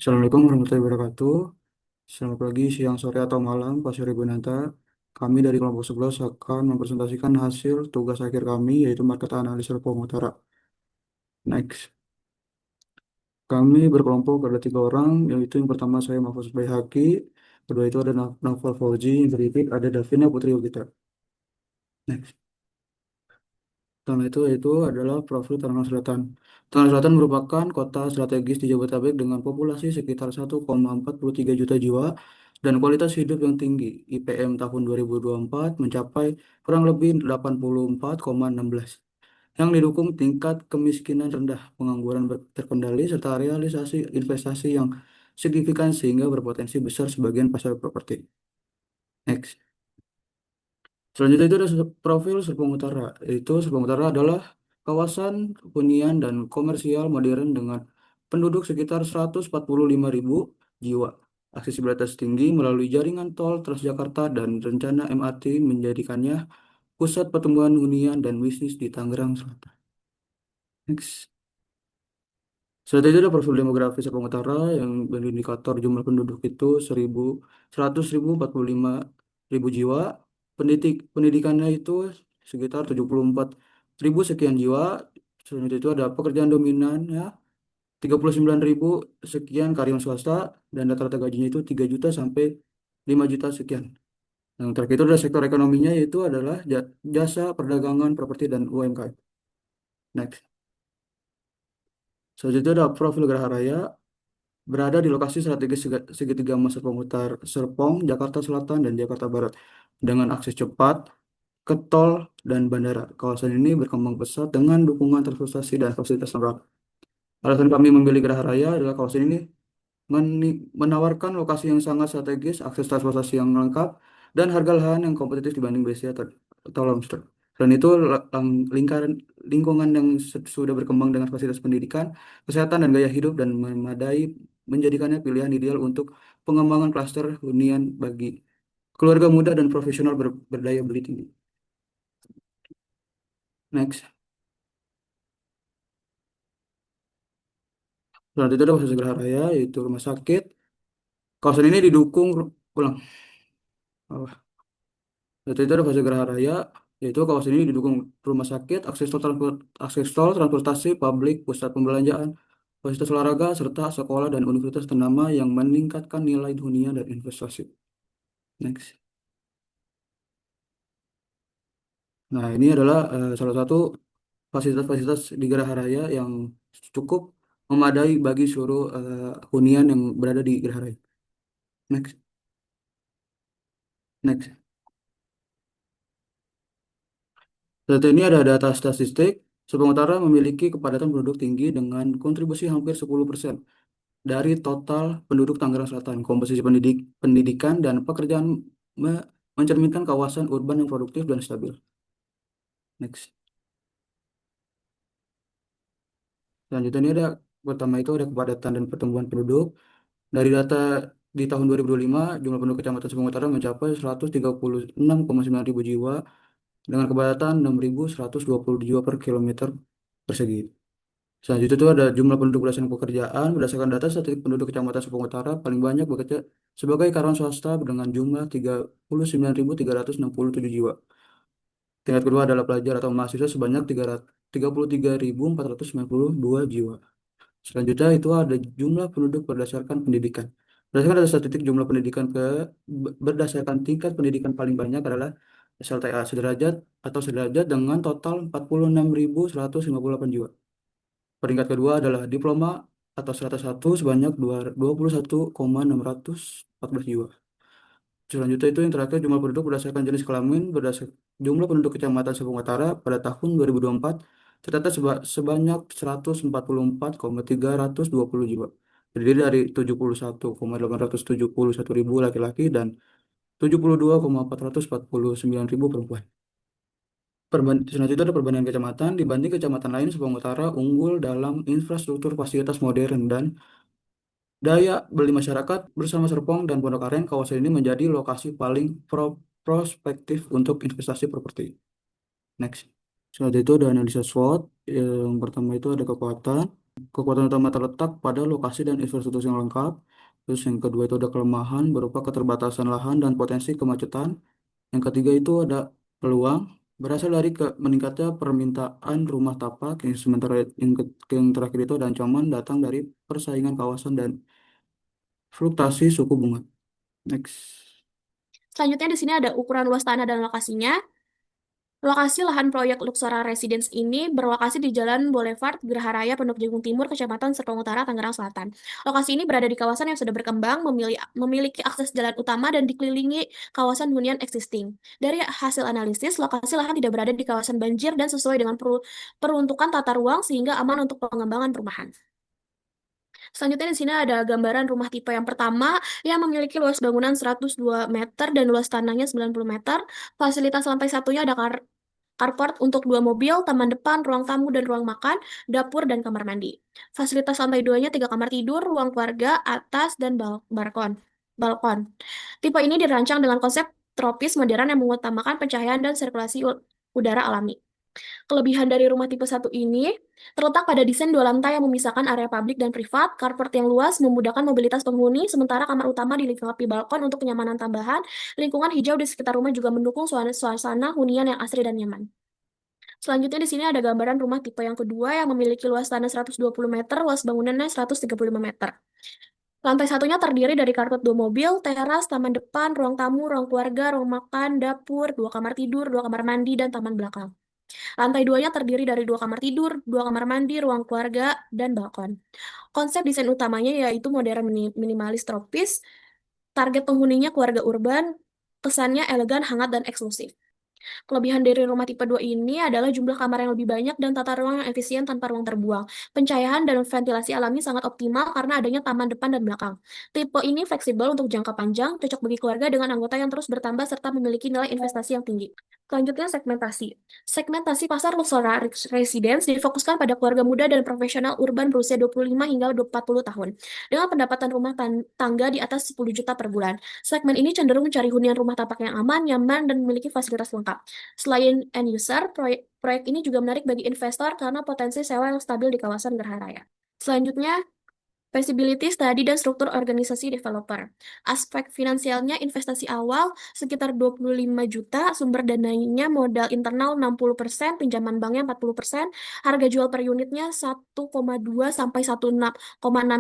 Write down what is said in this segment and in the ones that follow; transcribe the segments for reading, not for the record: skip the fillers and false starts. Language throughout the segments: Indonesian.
Assalamualaikum warahmatullahi wabarakatuh. Selamat pagi, siang, sore, atau malam, Pak Syarif Gunanta. Kami dari kelompok 11 akan mempresentasikan hasil tugas akhir kami, yaitu market analysis Serpong Utara. Next. Kami berkelompok ada 3 orang, yaitu yang pertama saya Mahfuz Baihaqi, kedua itu ada Naufal Fauzi, yang ketiga ada Davina Putri Yogita. Next. Pertama itu yaitu adalah profil Tangerang Selatan. Tangerang Selatan merupakan kota strategis di Jabodetabek dengan populasi sekitar 1,43 juta jiwa dan kualitas hidup yang tinggi. IPM tahun 2024 mencapai kurang lebih 84,16 yang didukung tingkat kemiskinan rendah, pengangguran terkendali, serta realisasi investasi yang signifikan sehingga berpotensi besar sebagian pasar properti. Next. Selanjutnya itu ada profil Serpong Utara. Itu Serpong Utara adalah kawasan hunian dan komersial modern dengan penduduk sekitar 145.000 jiwa. Aksesibilitas tinggi melalui jaringan tol Transjakarta dan rencana MRT menjadikannya pusat pertumbuhan hunian dan bisnis di Tangerang Selatan. Next. Setelah itu ada profil demografi Serpong Utara yang berindikator jumlah penduduk itu 145.000 jiwa. Pendidikannya itu sekitar 74.000 sekian jiwa. Selanjutnya itu ada pekerjaan dominan ya 39.000 sekian karyawan swasta dan rata-rata gajinya itu 3 juta sampai 5 juta sekian. Yang terakhir itu adalah sektor ekonominya yaitu adalah jasa, perdagangan, properti dan UMKM. Next. Selanjutnya ada profil Geraha Raya. Berada di lokasi strategis segitiga emas Serpong Utara, Serpong, Jakarta Selatan, dan Jakarta Barat, dengan akses cepat ke tol dan bandara. Kawasan ini berkembang pesat dengan dukungan transportasi dan fasilitas lengkap. Alasan kami memilih Geraha Raya adalah kawasan ini menawarkan lokasi yang sangat strategis, akses transportasi yang lengkap, dan harga lahan yang kompetitif dibanding Brescia atau Longster. Selain itu, lingkaran lingkungan yang sudah berkembang dengan fasilitas pendidikan, kesehatan, dan gaya hidup dan memadai menjadikannya pilihan ideal untuk pengembangan klaster hunian bagi keluarga muda dan profesional berdaya beli tinggi. Next. Selanjutnya ada fasilitas Geraha Raya, yaitu rumah sakit. Kawasan ini didukung ulang. Yaitu itu ada fase Geraha Raya, yaitu kawasan ini didukung rumah sakit, akses tol, transportasi publik, pusat pembelanjaan, fasilitas olahraga, serta sekolah dan universitas ternama yang meningkatkan nilai dunia dan investasi. Next. Nah, ini adalah salah satu fasilitas-fasilitas di Geraha Raya yang cukup memadai bagi seluruh hunian yang berada di Geraha Raya. Next. Next. Data ini ada data statistik. Serpong Utara memiliki kepadatan penduduk tinggi dengan kontribusi hampir 10% dari total penduduk Tangerang Selatan. Komposisi pendidikan dan pekerjaan mencerminkan kawasan urban yang produktif dan stabil. Next. Selanjutnya ini ada pertama itu ada kepadatan dan pertumbuhan penduduk. Dari data di tahun 2025, jumlah penduduk Kecamatan Serpong Utara mencapai 136,9 ribu jiwa dengan kepadatan 6.120 jiwa per kilometer persegi. Selanjutnya itu ada jumlah penduduk berdasarkan pekerjaan. Berdasarkan data statistik penduduk Kecamatan Serpong Utara, paling banyak bekerja sebagai karyawan swasta dengan jumlah 39.367 jiwa. Tingkat kedua adalah pelajar atau mahasiswa sebanyak 33.492 jiwa. Selanjutnya itu ada jumlah penduduk berdasarkan pendidikan. Berdasarkan data statistik jumlah pendidikan berdasarkan tingkat pendidikan paling banyak adalah SLTA sederajat atau sederajat dengan total 46.158 jiwa. Peringkat kedua adalah diploma atau strata 1 sebanyak 21,614 jiwa. Selanjutnya itu yang terakhir jumlah penduduk berdasarkan jenis kelamin jumlah penduduk Kecamatan Serpong Utara pada tahun 2024 tercatat sebanyak 144,320 jiwa. Terdiri dari 71,871 ribu laki-laki dan 72,449 ribu perempuan. Selanjutnya ada perbandingan kecamatan. Dibanding kecamatan lain, Serpong Utara unggul dalam infrastruktur fasilitas modern dan daya beli masyarakat. Bersama Serpong dan Pondokaren, kawasan ini menjadi lokasi paling prospektif untuk investasi properti. Next. Selanjutnya itu ada analisa SWOT. Yang pertama itu ada kekuatan. Kekuatan utama terletak pada lokasi dan infrastruktur yang lengkap. Terus yang kedua itu ada kelemahan berupa keterbatasan lahan dan potensi kemacetan. Yang ketiga itu ada peluang berasal dari meningkatnya permintaan rumah tapak. Yang sementara yang terakhir itu ada ancaman datang dari persaingan kawasan dan fluktuasi suku bunga. Next. Selanjutnya di sini ada ukuran luas tanah dan lokasinya. Lokasi lahan proyek Luxora Residence ini berlokasi di Jalan Boulevard Geraha Raya Pondok Jagung Timur, Kecamatan Serpong Utara, Tangerang Selatan. Lokasi ini berada di kawasan yang sudah berkembang, memiliki akses jalan utama dan dikelilingi kawasan hunian existing. Dari hasil analisis, lokasi lahan tidak berada di kawasan banjir dan sesuai dengan peruntukan tata ruang sehingga aman untuk pengembangan perumahan. Selanjutnya di sini ada gambaran rumah tipe yang pertama yang memiliki luas bangunan 102 meter dan luas tanahnya 90 meter. Fasilitas lantai satunya ada carport untuk 2 mobil, taman depan, ruang tamu dan ruang makan, dapur dan kamar mandi. Fasilitas lantai duanya 3 kamar tidur, ruang keluarga, atas dan balkon. Balkon. Tipe ini dirancang dengan konsep tropis modern yang mengutamakan pencahayaan dan sirkulasi udara alami. Kelebihan dari rumah tipe satu ini terletak pada desain 2 lantai yang memisahkan area publik dan privat, carport yang luas memudahkan mobilitas penghuni, sementara kamar utama dilengkapi balkon untuk kenyamanan tambahan. Lingkungan hijau di sekitar rumah juga mendukung suasana hunian yang asri dan nyaman. Selanjutnya di sini ada gambaran rumah tipe yang kedua yang memiliki luas tanah 120 meter, luas bangunannya 135 meter. Lantai satunya terdiri dari karpet 2 mobil, teras, taman depan, ruang tamu, ruang keluarga, ruang makan, dapur, 2 kamar tidur, 2 kamar mandi, dan taman belakang. Lantai duanya terdiri dari 2 kamar tidur, 2 kamar mandi, ruang keluarga, dan balkon. Konsep desain utamanya yaitu modern minimalis tropis, target penghuninya keluarga urban, kesannya elegan, hangat, dan eksklusif. Kelebihan dari rumah tipe 2 ini adalah jumlah kamar yang lebih banyak dan tata ruang yang efisien tanpa ruang terbuang. Pencahayaan dan ventilasi alami sangat optimal karena adanya taman depan dan belakang. Tipe ini fleksibel untuk jangka panjang, cocok bagi keluarga dengan anggota yang terus bertambah serta memiliki nilai investasi yang tinggi. Selanjutnya segmentasi. Segmentasi pasar Luxora Residence difokuskan pada keluarga muda dan profesional urban berusia 25 hingga 40 tahun. Dengan pendapatan rumah tangga di atas 10 juta per bulan. Segmen ini cenderung mencari hunian rumah tapak yang aman, nyaman, dan memiliki fasilitas lengkap. Selain end user, proyek ini juga menarik bagi investor karena potensi sewa yang stabil di kawasan Gerhana Raya. Selanjutnya, feasibility study dan struktur organisasi developer. Aspek finansialnya investasi awal sekitar 25 juta, sumber dananya modal internal 60%, pinjaman banknya 40%, harga jual per unitnya 1,2 sampai 1,6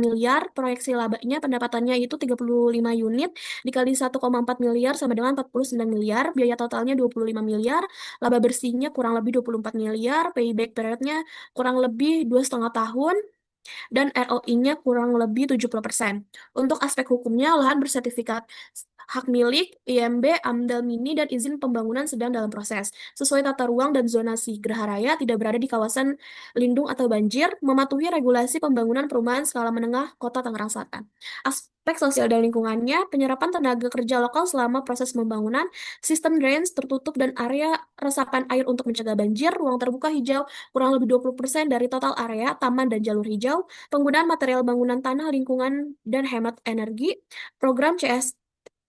miliar, proyeksi labanya pendapatannya itu 35 unit dikali 1,4 miliar sama dengan 49 miliar, biaya totalnya 25 miliar, laba bersihnya kurang lebih 24 miliar, payback periodnya kurang lebih 2,5 tahun, dan ROI-nya kurang lebih 70%. Untuk aspek hukumnya, lahan bersertifikat hak milik, IMB, AMDAL Mini, dan izin pembangunan sedang dalam proses. Sesuai tata ruang dan zonasi, Geraha Raya tidak berada di kawasan lindung atau banjir, mematuhi regulasi pembangunan perumahan skala menengah Kota Tangerang Selatan. Aspek sosial dan lingkungannya, penyerapan tenaga kerja lokal selama proses pembangunan, sistem drainage tertutup dan area resapan air untuk mencegah banjir, ruang terbuka hijau, kurang lebih 20% dari total area, taman dan jalur hijau, penggunaan material bangunan tanah lingkungan dan hemat energi, program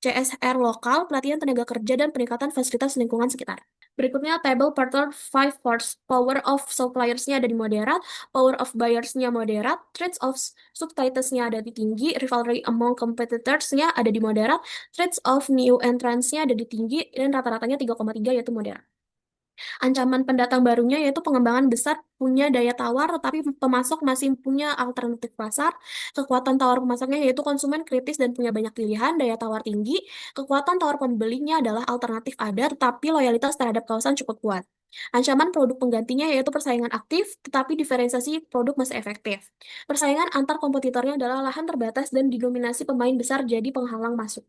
CSR lokal, pelatihan tenaga kerja, dan peningkatan fasilitas lingkungan sekitar. Berikutnya, table Porter 5 parts. Power of suppliersnya ada di moderat, power of buyersnya moderat, threats of subtitles-nya ada di tinggi, rivalry among competitors-nya ada di moderat, threats of new entrants-nya ada di tinggi, dan rata-ratanya 3,3 yaitu moderat. Ancaman pendatang barunya yaitu pengembangan besar punya daya tawar, tetapi pemasok masih punya alternatif pasar. Kekuatan tawar pemasoknya yaitu konsumen kritis dan punya banyak pilihan, daya tawar tinggi. Kekuatan tawar pembelinya adalah alternatif ada, tetapi loyalitas terhadap kawasan cukup kuat. Ancaman produk penggantinya yaitu persaingan aktif, tetapi diferensiasi produk masih efektif. Persaingan antar kompetitornya adalah lahan terbatas dan didominasi pemain besar jadi penghalang masuk.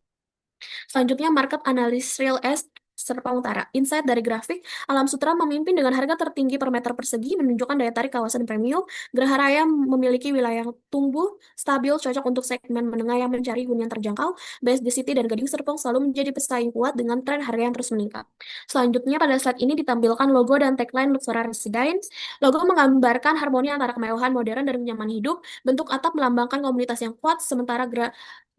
Selanjutnya, market analysis real estate Serpong Utara. Insight dari grafik, Alam Sutra memimpin dengan harga tertinggi per meter persegi, menunjukkan daya tarik kawasan premium. Geraha Raya memiliki wilayah yang tumbuh, stabil, cocok untuk segmen menengah yang mencari hunian terjangkau. BSD City dan Gading Serpong selalu menjadi pesaing kuat dengan tren harga yang terus meningkat. Selanjutnya, pada slide ini ditampilkan logo dan tagline Luxora Residence. Logo menggambarkan harmoni antara kemewahan modern dan nyaman hidup. Bentuk atap melambangkan komunitas yang kuat, sementara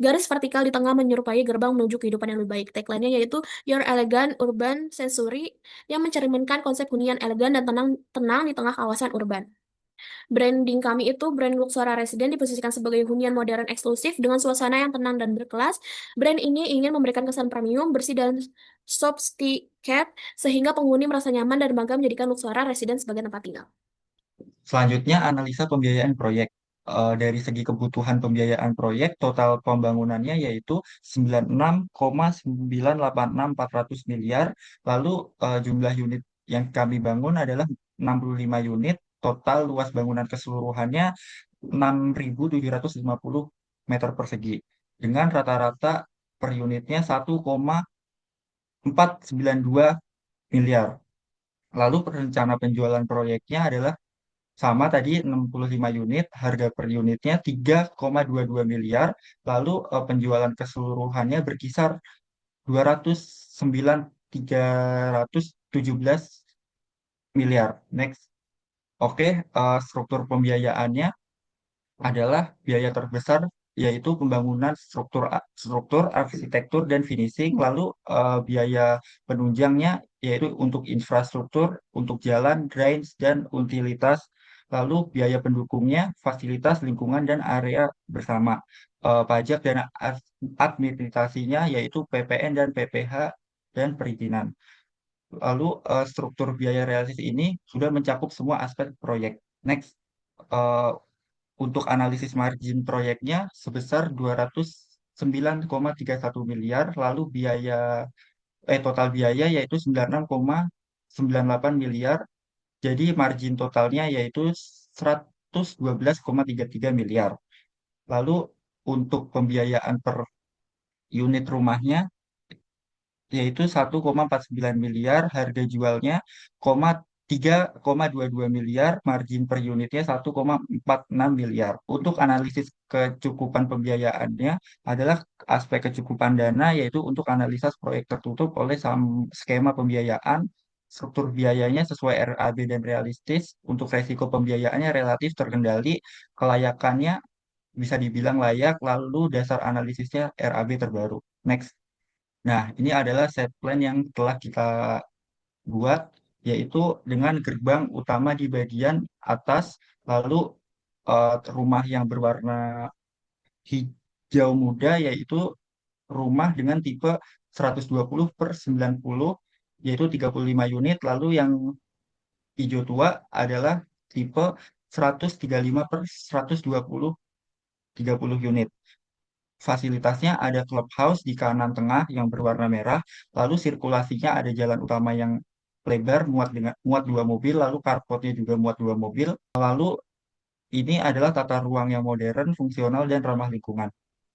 garis vertikal di tengah menyerupai gerbang menuju kehidupan yang lebih baik. Tagline-nya yaitu Your Elegant Urban Century yang mencerminkan konsep hunian elegan dan tenang di tengah kawasan urban. Branding kami itu brand Luxora Resident diposisikan sebagai hunian modern eksklusif dengan suasana yang tenang dan berkelas. Brand ini ingin memberikan kesan premium, bersih, dan sophisticated sehingga penghuni merasa nyaman dan bangga menjadikan Luxora Resident sebagai tempat tinggal. Selanjutnya, analisa pembiayaan proyek. Dari segi kebutuhan pembiayaan proyek, total pembangunannya yaitu 96,986400 miliar. Lalu jumlah unit yang kami bangun adalah 65 unit. Total luas bangunan keseluruhannya 6.750 meter persegi. Dengan rata-rata per unitnya 1,492 miliar. Lalu rencana penjualan proyeknya adalah sama tadi 65 unit, harga per unitnya 3,22 miliar. Lalu penjualan keseluruhannya berkisar 209 317 miliar. Next. Oke, struktur pembiayaannya adalah biaya terbesar yaitu pembangunan struktur arsitektur dan finishing, lalu biaya penunjangnya yaitu untuk infrastruktur, untuk jalan, drains dan utilitas, lalu biaya pendukungnya fasilitas lingkungan dan area bersama, pajak dan administrasinya yaitu PPN dan PPH dan perizinan. Lalu struktur biaya realistis ini sudah mencakup semua aspek proyek. Next. eh, untuk analisis margin proyeknya sebesar 209,31 miliar, lalu total biaya yaitu 96,98 miliar. Jadi margin totalnya yaitu 112,33 miliar. Lalu untuk pembiayaan per unit rumahnya yaitu 1,49 miliar, harga jualnya 3,22 miliar, margin per unitnya 1,46 miliar. Untuk analisis kecukupan pembiayaannya adalah aspek kecukupan dana, yaitu untuk analisa proyek tertutup oleh skema pembiayaan, struktur biayanya sesuai RAB dan realistis, untuk resiko pembiayaannya relatif terkendali, kelayakannya bisa dibilang layak, lalu dasar analisisnya RAB terbaru. Next. Nah, ini adalah set plan yang telah kita buat, yaitu dengan gerbang utama di bagian atas, lalu rumah yang berwarna hijau muda, yaitu rumah dengan tipe 120 per 90, yaitu 35 unit, lalu yang hijau tua adalah tipe 135 per 120, 30 unit. Fasilitasnya ada clubhouse di kanan tengah yang berwarna merah, lalu sirkulasinya ada jalan utama yang lebar muat dua mobil, lalu carportnya juga muat dua mobil. Lalu ini adalah tata ruang yang modern, fungsional dan ramah lingkungan.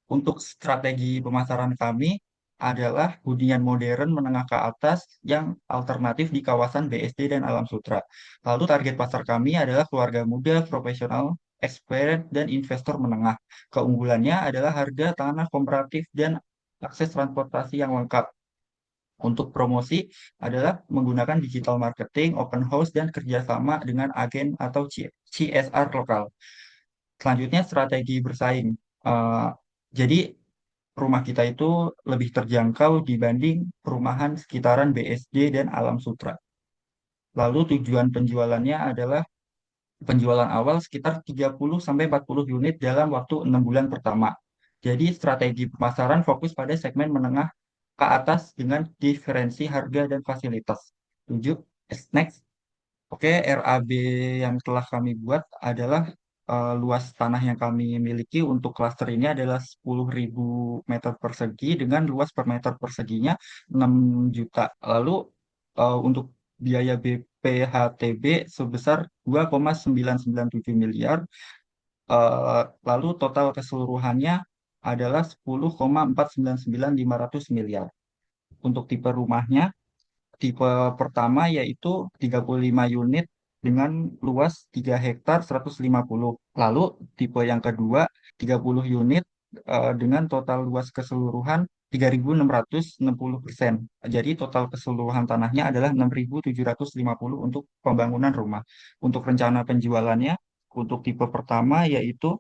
Untuk strategi pemasaran kami adalah hunian modern menengah ke atas yang alternatif di kawasan BSD dan Alam Sutra. Lalu target pasar kami adalah keluarga muda, profesional, expert, dan investor menengah. Keunggulannya adalah harga tanah komparatif dan akses transportasi yang lengkap. Untuk promosi adalah menggunakan digital marketing, open house, dan kerjasama dengan agen atau CSR lokal. Selanjutnya strategi bersaing. Eh, jadi rumah kita itu lebih terjangkau dibanding perumahan sekitaran BSD dan Alam Sutra. Lalu tujuan penjualannya adalah penjualan awal sekitar 30 sampai 40 unit dalam waktu 6 bulan pertama. Jadi strategi pemasaran fokus pada segmen menengah ke atas dengan diferensi harga dan fasilitas. 7. Next. Oke, RAB yang telah kami buat adalah luas tanah yang kami miliki untuk klaster ini adalah 10.000 meter persegi dengan luas per meter perseginya 6 juta. Lalu untuk biaya BPHTB sebesar 2,997 miliar. Lalu total keseluruhannya adalah 10,499500 miliar. Untuk tipe rumahnya, tipe pertama yaitu 35 unit dengan luas 3 hektar 150. Lalu tipe yang kedua 30 unit dengan total luas keseluruhan 3.660%. Jadi total keseluruhan tanahnya adalah 6.750 untuk pembangunan rumah. Untuk rencana penjualannya, untuk tipe pertama yaitu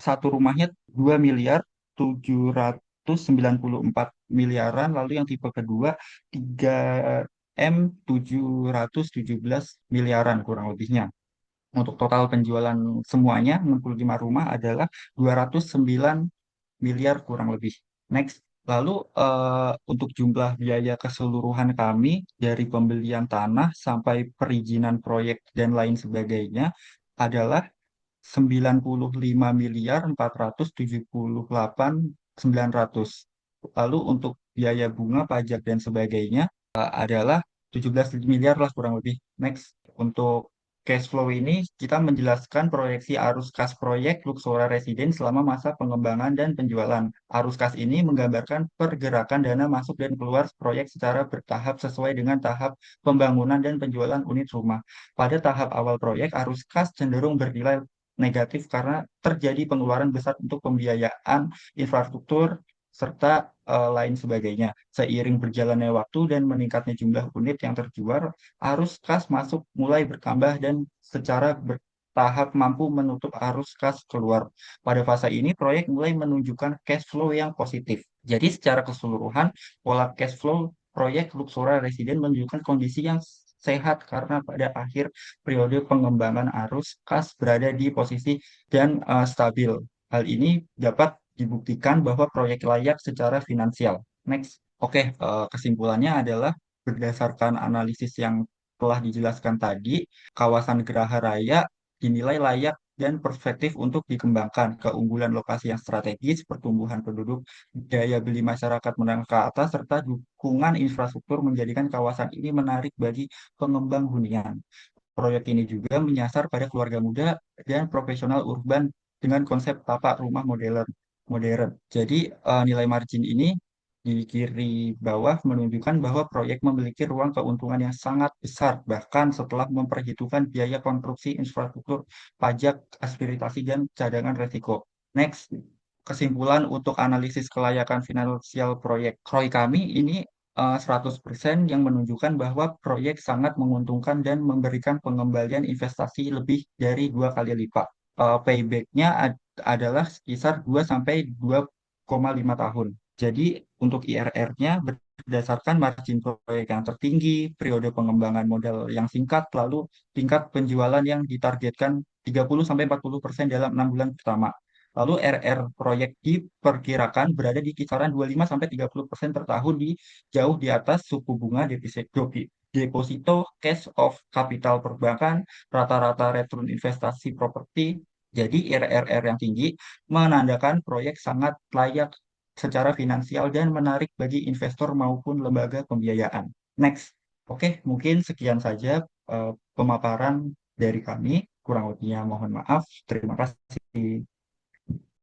satu rumahnya 2 miliar 794 miliaran, lalu yang tipe kedua 3 M 717 miliaran kurang lebihnya. Untuk total penjualan semuanya 65 rumah adalah 209 miliar kurang lebih. Next. Lalu untuk jumlah biaya keseluruhan kami dari pembelian tanah sampai perizinan proyek dan lain sebagainya adalah 95.478.900. Lalu untuk biaya bunga, pajak dan sebagainya adalah 17 miliar lah kurang lebih. Next, untuk cash flow ini kita menjelaskan proyeksi arus kas proyek Luxora Residence selama masa pengembangan dan penjualan. Arus kas ini menggambarkan pergerakan dana masuk dan keluar proyek secara bertahap sesuai dengan tahap pembangunan dan penjualan unit rumah. Pada tahap awal proyek, arus kas cenderung bernilai negatif karena terjadi pengeluaran besar untuk pembiayaan infrastruktur serta lain sebagainya. Seiring berjalannya waktu dan meningkatnya jumlah unit yang terjual, arus kas masuk mulai bertambah dan secara bertahap mampu menutup arus kas keluar. Pada fase ini, proyek mulai menunjukkan cash flow yang positif. Jadi secara keseluruhan, pola cash flow proyek Luxora Resident menunjukkan kondisi yang sehat karena pada akhir periode pengembangan arus kas berada di posisi dan stabil. Hal ini dapat dibuktikan bahwa proyek layak secara finansial. Next. Oke, kesimpulannya adalah berdasarkan analisis yang telah dijelaskan tadi, kawasan Geraha Raya dinilai layak dan perspektif untuk dikembangkan. Keunggulan lokasi yang strategis, pertumbuhan penduduk, daya beli masyarakat menengah ke atas, serta dukungan infrastruktur menjadikan kawasan ini menarik bagi pengembang hunian. Proyek ini juga menyasar pada keluarga muda dan profesional urban dengan konsep tapak rumah modern. Modern. Jadi nilai margin ini di kiri bawah menunjukkan bahwa proyek memiliki ruang keuntungan yang sangat besar, bahkan setelah memperhitungkan biaya konstruksi infrastruktur, pajak, aspirasi, dan cadangan resiko. Next, kesimpulan untuk analisis kelayakan finansial proyek KROI kami ini 100% yang menunjukkan bahwa proyek sangat menguntungkan dan memberikan pengembalian investasi lebih dari 2 kali lipat. Payback-nya adalah sekitar 2 sampai 2,5 tahun. Jadi untuk IRR-nya berdasarkan margin proyek yang tertinggi, periode pengembangan modal yang singkat, lalu tingkat penjualan yang ditargetkan 30 sampai 40% dalam 6 bulan pertama. Lalu RR proyek diperkirakan berada di kisaran 25 sampai 30% per tahun jauh di atas suku bunga deposito cash of capital perbankan, rata-rata return investasi properti. Jadi RRR yang tinggi menandakan proyek sangat layak secara finansial dan menarik bagi investor maupun lembaga pembiayaan. Next. Oke, mungkin sekian saja pemaparan dari kami. Kurang lebihnya mohon maaf. Terima kasih.